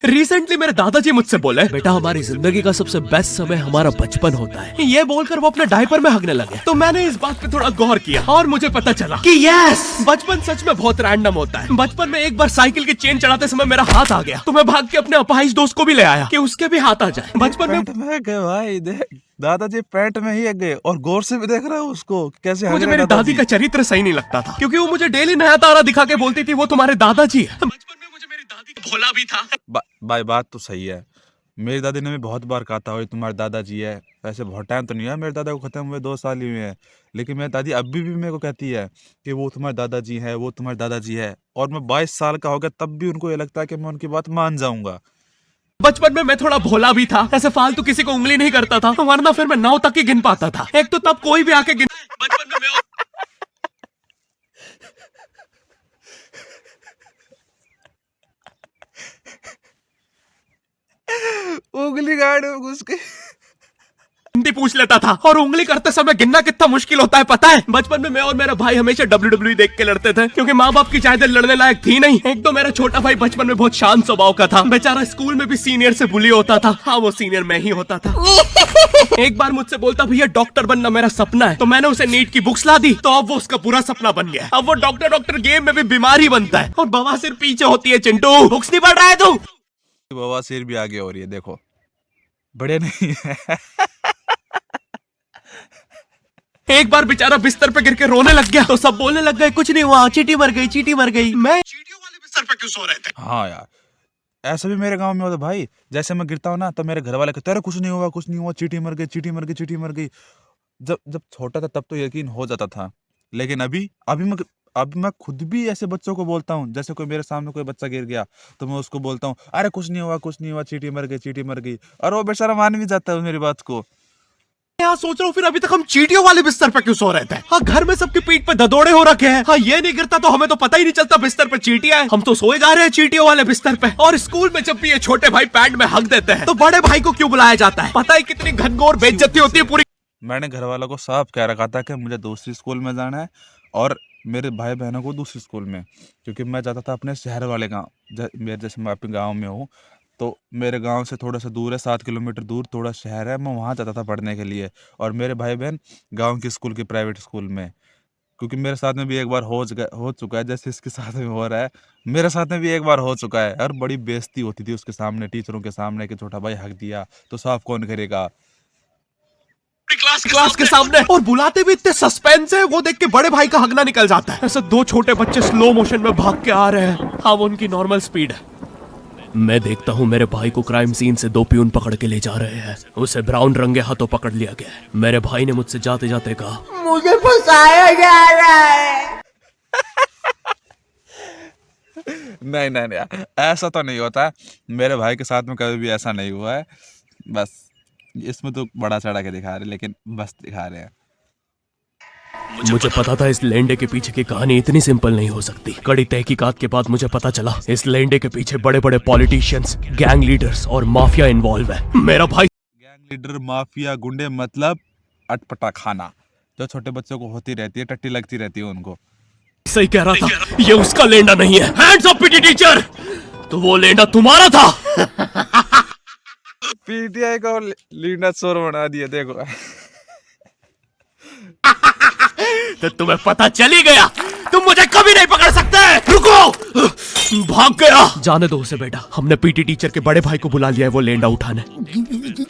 Recently मेरे दादाजी मुझसे बोले, बेटा हमारी जिंदगी का सबसे बेस्ट समय हमारा बचपन होता है। ये बोलकर वो अपने डायपर में हगने लगे। तो मैंने इस बात पे थोड़ा गौर किया और मुझे पता चला कि यस, बचपन सच में बहुत रैंडम होता है। बचपन में एक बार साइकिल की चेन चढ़ाते समय मेरा हाथ आ गया, तो मैं भाग के अपने अपाहिज दोस्त को भी ले आया कि उसके भी हाथ आ जाए। बचपन में गए भाई, देख दादाजी पैंट में ही गए और गौर से भी देख रहा है उसको कैसे। मुझे मेरी दादी का चरित्र सही नहीं लगता था, क्योंकि वो मुझे डेली नया तारा दिखा के बोलती थी वो तुम्हारे दादाजी है। बचपन में मुझे मेरी दादी का भोला भी था। भाई बात तो सही है, मेरी दादी ने भी बहुत बार कहा था तुम्हारे दादाजी है। वैसे बहुत टाइम तो नहीं है मेरे दादा को खत्म हुए, 2 साल ही हुए हैं, लेकिन मेरी दादी अभी भी मेरे को कहती है कि वो तुम्हारे दादाजी है, वो तुम्हारे दादाजी है। और मैं 22 साल का हो गया तब भी उनको ये लगता है कि मैं उनकी बात मान जाऊंगा। बचपन में मैं थोड़ा भोला भी था, ऐसे फालतू किसी को उंगली नहीं करता था, वरना फिर मैं 9 तक ही गिन पाता था। एक तो तब कोई भी आके गिन। बचपन में मैं उंगली गाड़ में घुस के हिंदी पूछ लेता था, और उंगली करते समय गिनना कितना मुश्किल होता है पता है। बचपन में मैं और मेरा भाई हमेशा WWE देख के लड़ते थे, क्योंकि माँ बाप की चाहते लड़ने लायक थी नहीं। एक तो मेरा छोटा भाई बचपन में बहुत शांत स्वभाव का था, बेचारा स्कूल में भी सीनियर से बुली होता था। हाँ, वो सीनियर मैं ही होता था। एक बार मुझसे बोलता, भैया डॉक्टर बनना मेरा सपना है। तो मैंने उसे नीट की बुक्स ला दी, तो अब वो उसका पूरा सपना बन गया। अब वो डॉक्टर गेम में भी बीमार ही बनता है, और बवासीर पीछे होती है। चिंटू, बुक्स नहीं पढ़ रहा है तू? बवासीर भी आगे हो रही है, देखो बड़े नहीं है। एक बार बेचारा बिस्तर पे गिर के रोने लग गया, तो सब बोलने लग गए कुछ नहीं हुआ, चींटी मर गई, चींटी मर गई। मैं चींटियों वाले बिस्तर पे क्यों सो रहे थे? हाँ यार, ऐसा भी मेरे गांव में होता भाई। जैसे मैं गिरता हूँ ना तो मेरे घर वाले कहते अरे कुछ नहीं हुआ, कुछ नहीं हुआ, चींटी मर गई, चींटी मर गई, चींटी मर गई। जब जब छोटा था तब तो यकीन हो जाता था, लेकिन अभी मैं खुद भी ऐसे बच्चों को बोलता हूँ। जैसे कोई मेरे सामने कोई बच्चा गिर गया तो मैं उसको बोलता हूँ अरे कुछ नहीं हुआ, कुछ नहीं हुआ, चींटी मर गई, चींटी मर गई। और वो बेचारा मान भी जाता है मेरी बात को। यहाँ सोच रहा हूँ फिर अभी तक हम चींटियों वाले बिस्तर पे क्यों सो रहे थे। हाँ, घर में सबकी पीठ पे ददोड़े हो रखे हैं। हाँ, ये नहीं गिरता तो हमें तो पता ही नहीं चलता बिस्तर पे चींटियां हैं। हम तो सोए जा रहे हैं चींटियों वाले बिस्तर पे। और स्कूल में जब भी ये छोटे भाई पैंट में हक देते हैं तो बड़े भाई को क्यों बुलाया जाता है? पता है कितनी घनघोर बेइज्जती होती है पूरी। मैंने घर वालों को साफ कह रखा था कि मुझे दूसरी स्कूल में जाना है और मेरे भाई बहनों को दूसरी स्कूल में, क्योंकि मैं जाता था अपने शहर वाले गाँव। मेरे जैसे मैं अपने गाँव में हूँ, तो मेरे गांव से थोड़ा सा दूर है, 7 किलोमीटर दूर थोड़ा शहर है। मैं वहाँ जाता था पढ़ने के लिए, और मेरे भाई बहन गांव की स्कूल के प्राइवेट स्कूल में। क्योंकि मेरे साथ में भी एक बार हो चुका है, जैसे इसके साथ में हो रहा है, मेरे साथ में भी एक बार हो चुका है। और बड़ी बेइज्जती होती थी उसके सामने, टीचरों के सामने, कि छोटा भाई हक दिया तो साफ कौन करेगा क्लास के सामने। और बुलाते भी इतने सस्पेंस है, वो देख के बड़े भाई का हगना निकल जाता है। ऐसे 2 छोटे बच्चे स्लो मोशन में भाग के आ रहे हैं। हाँ, वो उनकी नॉर्मल स्पीड है। मैं देखता हूँ मेरे भाई को क्राइम सीन से 2 पियून पकड़ के ले जा रहे हैं। उसे ब्राउन रंगे हाथों पकड़ लिया गया है। मेरे भाई ने मुझसे जाते जाते कहा, मुझे फंसाया जा रहा है। नहीं, ऐसा तो नहीं होता। मेरे भाई के साथ में कभी भी ऐसा नहीं हुआ है। बस इसमें तो बड़ा चढ़ा के दिखा रहे, लेकिन बस दिखा रहे हैं। मुझे पता था इस लेंडे के पीछे की कहानी इतनी सिंपल नहीं हो सकती। कड़ी तहकीकात के बाद मुझे पता चला इस लेंडे के पीछे बड़े बड़े पॉलिटिशियंस, गैंग लीडर्स और माफिया इन्वॉल्व है। मेरा भाई गैंग लीडर, माफिया, गुंडे, मतलब अटपटा खाना जो छोटे बच्चों को होती रहती है, टट्टी लगती रहती है उनको। सही कह रहा था, ये उसका लेंडा नहीं है। हैंड्स अप पीटी टीचर, तो वो लेंडा तुम्हारा था। पीटीआई को लीडर चोर बना दिया, देखो। तो तुम्हें पता चल ही गया, तुम मुझे कभी नहीं पकड़ सकते। रुको, भाग गया। जाने दो उसे बेटा, हमने पीटी टीचर के बड़े भाई को बुला लिया है वो लेंडा उठाने।